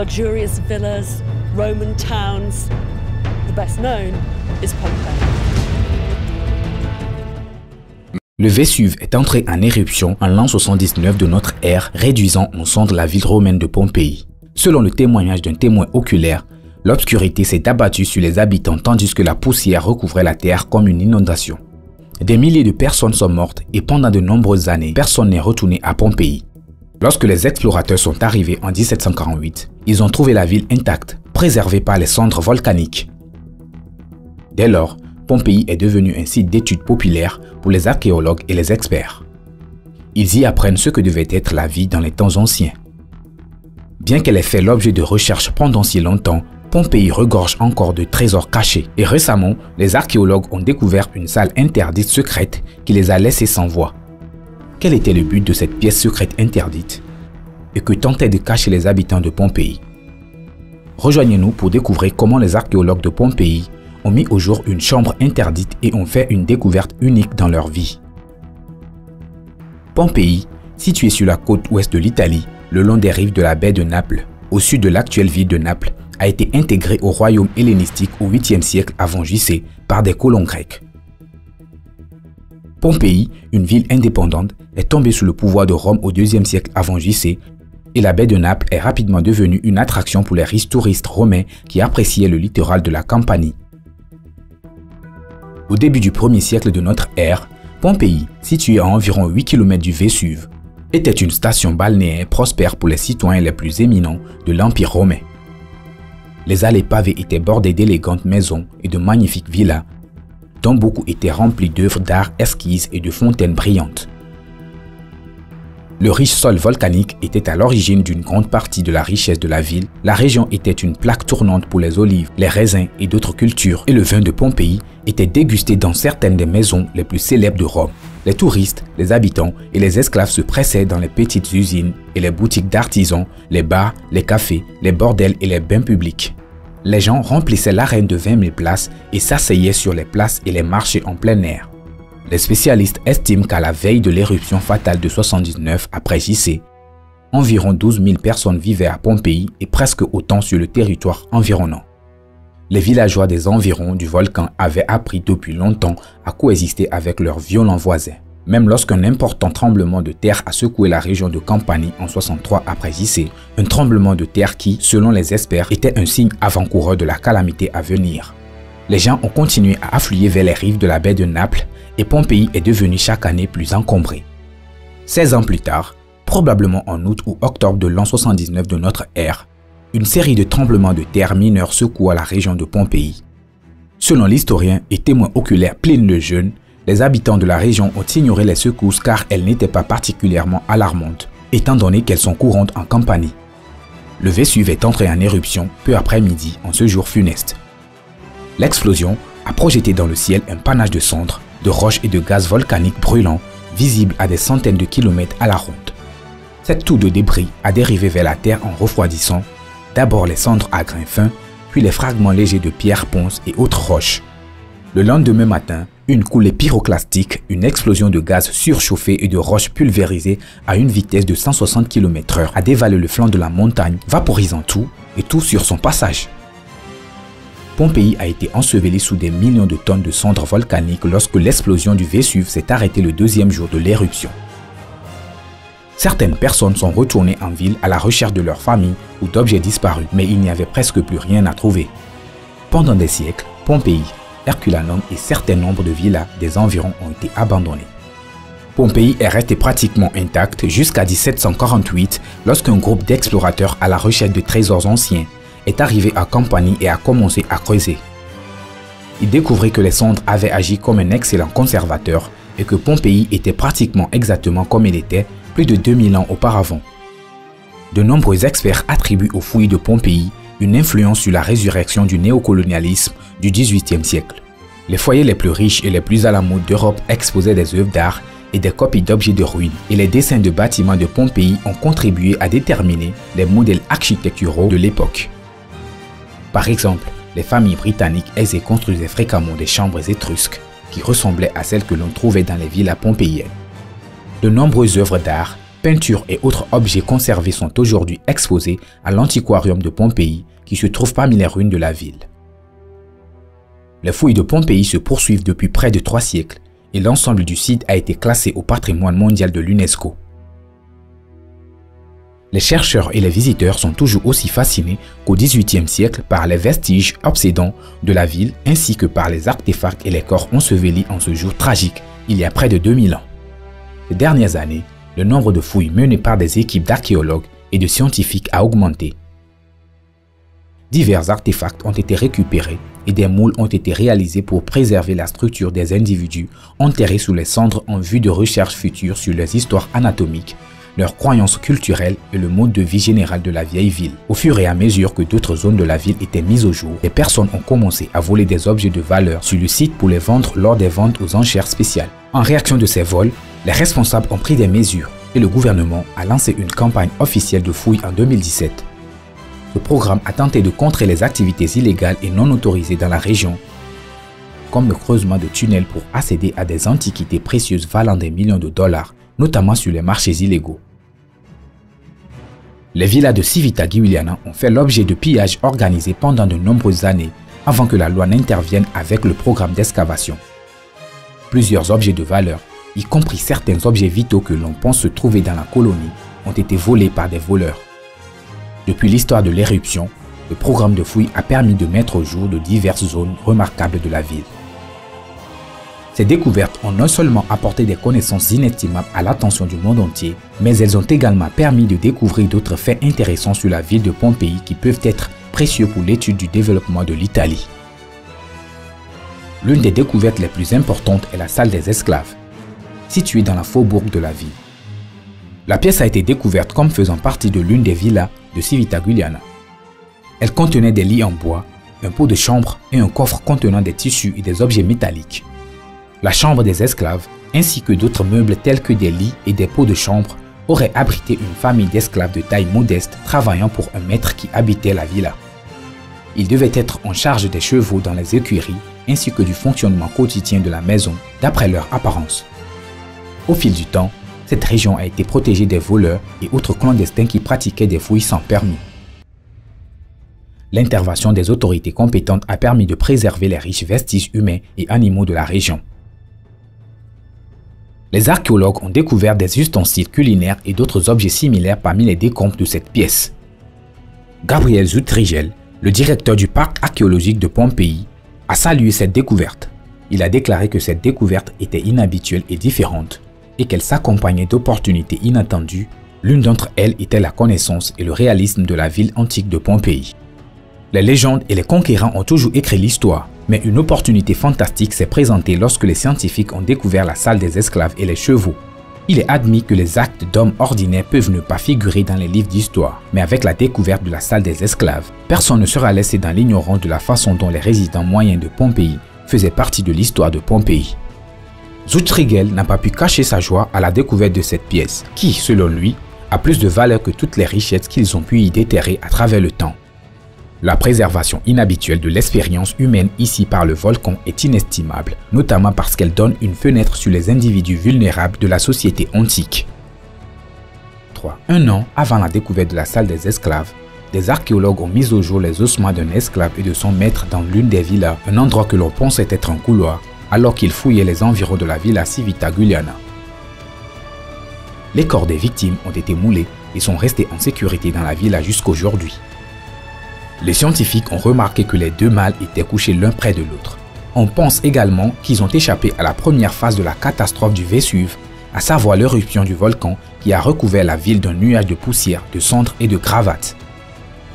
luxurious villas, Roman towns. The best known is Pompeii. Le Vésuve est entré en éruption en l'an 79 de notre ère, réduisant en cendres la ville romaine de Pompéi. Selon le témoignage d'un témoin oculaire, l'obscurité s'est abattue sur les habitants tandis que la poussière recouvrait la terre comme une inondation. Des milliers de personnes sont mortes et pendant de nombreuses années, personne n'est retourné à Pompéi. Lorsque les explorateurs sont arrivés en 1748, ils ont trouvé la ville intacte, préservée par les cendres volcaniques. Dès lors, Pompéi est devenu un site d'études populaire pour les archéologues et les experts. Ils y apprennent ce que devait être la vie dans les temps anciens. Bien qu'elle ait fait l'objet de recherches pendant si longtemps, Pompéi regorge encore de trésors cachés. Et récemment, les archéologues ont découvert une salle interdite secrète qui les a laissés sans voix. Quel était le but de cette pièce secrète interdite? Et que tentaient de cacher les habitants de Pompéi? Rejoignez-nous pour découvrir comment les archéologues de Pompéi ont mis au jour une chambre interdite et ont fait une découverte unique dans leur vie. Pompéi, située sur la côte ouest de l'Italie, le long des rives de la baie de Naples, au sud de l'actuelle ville de Naples, a été intégrée au royaume hellénistique au 8e siècle avant J.C. par des colons grecs. Pompéi, une ville indépendante, est tombée sous le pouvoir de Rome au 2e siècle avant J.C. et la baie de Naples est rapidement devenue une attraction pour les riches touristes romains qui appréciaient le littoral de la Campanie. Au début du 1er siècle de notre ère, Pompéi, située à environ 8 km du Vésuve, était une station balnéaire prospère pour les citoyens les plus éminents de l'Empire romain. Les allées pavées étaient bordées d'élégantes maisons et de magnifiques villas, dont beaucoup étaient remplies d'œuvres d'art exquises et de fontaines brillantes. Le riche sol volcanique était à l'origine d'une grande partie de la richesse de la ville. La région était une plaque tournante pour les olives, les raisins et d'autres cultures, et le vin de Pompéi était dégusté dans certaines des maisons les plus célèbres de Rome. Les touristes, les habitants et les esclaves se pressaient dans les petites usines et les boutiques d'artisans, les bars, les cafés, les bordels et les bains publics. Les gens remplissaient l'arène de 20 000 places et s'asseyaient sur les places et les marchés en plein air. Les spécialistes estiment qu'à la veille de l'éruption fatale de 79 après J.C., environ 12 000 personnes vivaient à Pompéi et presque autant sur le territoire environnant. Les villageois des environs du volcan avaient appris depuis longtemps à coexister avec leurs violents voisins. Même lorsqu'un important tremblement de terre a secoué la région de Campanie en 63 après J.C., un tremblement de terre qui, selon les experts, était un signe avant-coureur de la calamité à venir. Les gens ont continué à affluer vers les rives de la baie de Naples et Pompéi est devenue chaque année plus encombrée. 16 ans plus tard, probablement en août ou octobre de l'an 79 de notre ère, une série de tremblements de terre mineurs secoua la région de Pompéi. Selon l'historien et témoin oculaire Pline le Jeune, les habitants de la région ont ignoré les secousses car elles n'étaient pas particulièrement alarmantes, étant donné qu'elles sont courantes en Campanie. Le Vésuve est entré en éruption peu après midi en ce jour funeste. L'explosion a projeté dans le ciel un panache de cendres, de roches et de gaz volcaniques brûlants, visibles à des centaines de kilomètres à la ronde. Cette toux de débris a dérivé vers la terre en refroidissant, d'abord les cendres à grains fins, puis les fragments légers de pierres ponces et autres roches. Le lendemain matin, une coulée pyroclastique, une explosion de gaz surchauffé et de roches pulvérisées à une vitesse de 160 km/h a dévalé le flanc de la montagne, vaporisant tout et tout sur son passage. Pompéi a été ensevelie sous des millions de tonnes de cendres volcaniques lorsque l'explosion du Vésuve s'est arrêtée le deuxième jour de l'éruption. Certaines personnes sont retournées en ville à la recherche de leurs familles ou d'objets disparus, mais il n'y avait presque plus rien à trouver. Pendant des siècles, Pompéi, Herculanum et certains nombres de villas des environs ont été abandonnés. Pompéi est restée pratiquement intacte jusqu'à 1748 lorsqu'un groupe d'explorateurs à la recherche de trésors anciens est arrivé à Campanie et a commencé à creuser. Il découvrit que les cendres avaient agi comme un excellent conservateur et que Pompéi était pratiquement exactement comme elle était plus de 2000 ans auparavant. De nombreux experts attribuent aux fouilles de Pompéi une influence sur la résurrection du néocolonialisme du XVIIIe siècle. Les foyers les plus riches et les plus à la mode d'Europe exposaient des œuvres d'art et des copies d'objets de ruines, et les dessins de bâtiments de Pompéi ont contribué à déterminer les modèles architecturaux de l'époque. Par exemple, les familles britanniques aisées construisaient fréquemment des chambres étrusques qui ressemblaient à celles que l'on trouvait dans les villas pompéiennes. De nombreuses œuvres d'art, peintures et autres objets conservés sont aujourd'hui exposés à l'antiquarium de Pompéi qui se trouve parmi les ruines de la ville. Les fouilles de Pompéi se poursuivent depuis près de 3 siècles et l'ensemble du site a été classé au patrimoine mondial de l'UNESCO. Les chercheurs et les visiteurs sont toujours aussi fascinés qu'au XVIIIe siècle par les vestiges obsédants de la ville ainsi que par les artefacts et les corps ensevelis en ce jour tragique il y a près de 2000 ans. Ces dernières années, le nombre de fouilles menées par des équipes d'archéologues et de scientifiques a augmenté. Divers artefacts ont été récupérés et des moules ont été réalisés pour préserver la structure des individus enterrés sous les cendres en vue de recherches futures sur leurs histoires anatomiques, leurs croyances culturelles et le mode de vie général de la vieille ville. Au fur et à mesure que d'autres zones de la ville étaient mises au jour, les personnes ont commencé à voler des objets de valeur sur le site pour les vendre lors des ventes aux enchères spéciales. En réaction de ces vols, les responsables ont pris des mesures et le gouvernement a lancé une campagne officielle de fouilles en 2017. Ce programme a tenté de contrer les activités illégales et non autorisées dans la région, comme le creusement de tunnels pour accéder à des antiquités précieuses valant des millions de dollars, notamment sur les marchés illégaux. Les villas de Cività-Giuliana ont fait l'objet de pillages organisés pendant de nombreuses années avant que la loi n'intervienne avec le programme d'excavation. Plusieurs objets de valeur, y compris certains objets vitaux que l'on pense se trouver dans la colonie, ont été volés par des voleurs. Depuis l'histoire de l'éruption, le programme de fouilles a permis de mettre au jour de diverses zones remarquables de la ville. Ces découvertes ont non seulement apporté des connaissances inestimables à l'attention du monde entier, mais elles ont également permis de découvrir d'autres faits intéressants sur la ville de Pompéi qui peuvent être précieux pour l'étude du développement de l'Italie. L'une des découvertes les plus importantes est la salle des esclaves, située dans la faubourg de la ville. La pièce a été découverte comme faisant partie de l'une des villas de Cività-Giuliana. Elle contenait des lits en bois, un pot de chambre et un coffre contenant des tissus et des objets métalliques. La chambre des esclaves, ainsi que d'autres meubles tels que des lits et des pots de chambre, auraient abrité une famille d'esclaves de taille modeste travaillant pour un maître qui habitait la villa. Ils devaient être en charge des chevaux dans les écuries ainsi que du fonctionnement quotidien de la maison d'après leur apparence. Au fil du temps, cette région a été protégée des voleurs et autres clandestins qui pratiquaient des fouilles sans permis. L'intervention des autorités compétentes a permis de préserver les riches vestiges humains et animaux de la région. Les archéologues ont découvert des ustensiles culinaires et d'autres objets similaires parmi les décombres de cette pièce. Gabriel Zutrigel, le directeur du parc archéologique de Pompéi, a salué cette découverte. Il a déclaré que cette découverte était inhabituelle et différente et qu'elle s'accompagnait d'opportunités inattendues. L'une d'entre elles était la connaissance et le réalisme de la ville antique de Pompéi. Les légendes et les conquérants ont toujours écrit l'histoire, mais une opportunité fantastique s'est présentée lorsque les scientifiques ont découvert la salle des esclaves et les chevaux. Il est admis que les actes d'hommes ordinaires peuvent ne pas figurer dans les livres d'histoire, mais avec la découverte de la salle des esclaves, personne ne sera laissé dans l'ignorance de la façon dont les résidents moyens de Pompéi faisaient partie de l'histoire de Pompéi. Zutrigel n'a pas pu cacher sa joie à la découverte de cette pièce, qui, selon lui, a plus de valeur que toutes les richesses qu'ils ont pu y déterrer à travers le temps. La préservation inhabituelle de l'expérience humaine ici par le volcan est inestimable, notamment parce qu'elle donne une fenêtre sur les individus vulnérables de la société antique. 3. Un an avant la découverte de la salle des esclaves, des archéologues ont mis au jour les ossements d'un esclave et de son maître dans l'une des villas, un endroit que l'on pensait être un couloir, alors qu'ils fouillaient les environs de la villa Cività-Giuliana. Les corps des victimes ont été moulés et sont restés en sécurité dans la villa jusqu'aujourd'hui. Les scientifiques ont remarqué que les deux mâles étaient couchés l'un près de l'autre. On pense également qu'ils ont échappé à la première phase de la catastrophe du Vésuve, à savoir l'éruption du volcan qui a recouvert la ville d'un nuage de poussière, de cendres et de gravats.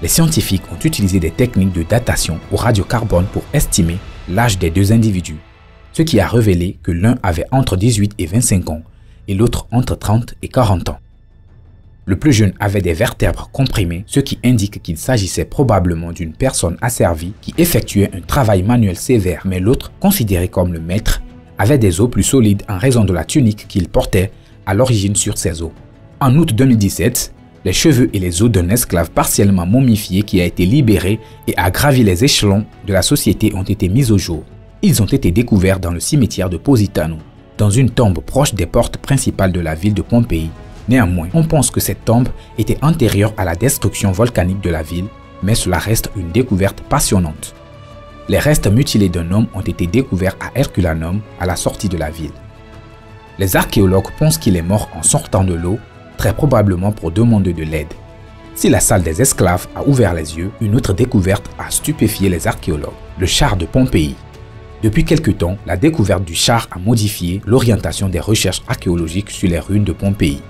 Les scientifiques ont utilisé des techniques de datation au radiocarbone pour estimer l'âge des deux individus, ce qui a révélé que l'un avait entre 18 et 25 ans et l'autre entre 30 et 40 ans. Le plus jeune avait des vertèbres comprimées, ce qui indique qu'il s'agissait probablement d'une personne asservie qui effectuait un travail manuel sévère, mais l'autre, considéré comme le maître, avait des os plus solides en raison de la tunique qu'il portait à l'origine sur ses os. En août 2017, les cheveux et les os d'un esclave partiellement momifié qui a été libéré et a gravi les échelons de la société ont été mis au jour. Ils ont été découverts dans le cimetière de Positano, dans une tombe proche des portes principales de la ville de Pompéi, Néanmoins, on pense que cette tombe était antérieure à la destruction volcanique de la ville, mais cela reste une découverte passionnante. Les restes mutilés d'un homme ont été découverts à Herculanum, à la sortie de la ville. Les archéologues pensent qu'il est mort en sortant de l'eau, très probablement pour demander de l'aide. Si la salle des esclaves a ouvert les yeux, une autre découverte a stupéfié les archéologues, le char de Pompéi. Depuis quelque temps, la découverte du char a modifié l'orientation des recherches archéologiques sur les ruines de Pompéi.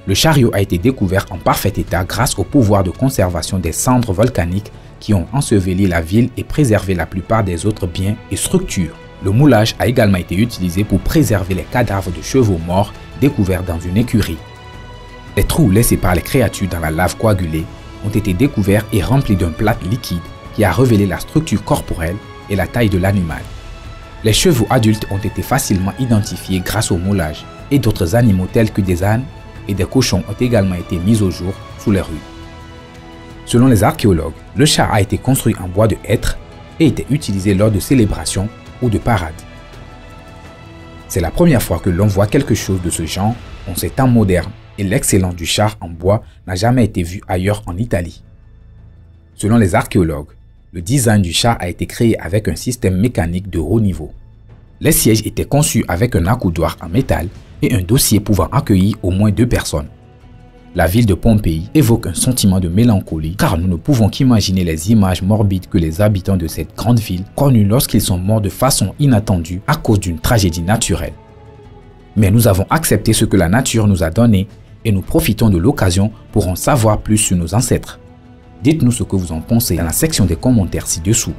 Le chariot a été découvert en parfait état grâce au pouvoir de conservation des cendres volcaniques qui ont enseveli la ville et préservé la plupart des autres biens et structures. Le moulage a également été utilisé pour préserver les cadavres de chevaux morts découverts dans une écurie. Les trous laissés par les créatures dans la lave coagulée ont été découverts et remplis d'un plâtre liquide qui a révélé la structure corporelle et la taille de l'animal. Les chevaux adultes ont été facilement identifiés grâce au moulage et d'autres animaux tels que des ânes et des cochons ont également été mis au jour sous les rues. Selon les archéologues, le char a été construit en bois de hêtre et était utilisé lors de célébrations ou de parades. C'est la première fois que l'on voit quelque chose de ce genre en ces temps modernes et l'excellence du char en bois n'a jamais été vue ailleurs en Italie. Selon les archéologues, le design du char a été créé avec un système mécanique de haut niveau. Les sièges étaient conçus avec un accoudoir en métal et un dossier pouvant accueillir au moins 2 personnes. La ville de Pompéi évoque un sentiment de mélancolie car nous ne pouvons qu'imaginer les images morbides que les habitants de cette grande ville connurent lorsqu'ils sont morts de façon inattendue à cause d'une tragédie naturelle. Mais nous avons accepté ce que la nature nous a donné et nous profitons de l'occasion pour en savoir plus sur nos ancêtres. Dites-nous ce que vous en pensez dans la section des commentaires ci-dessous.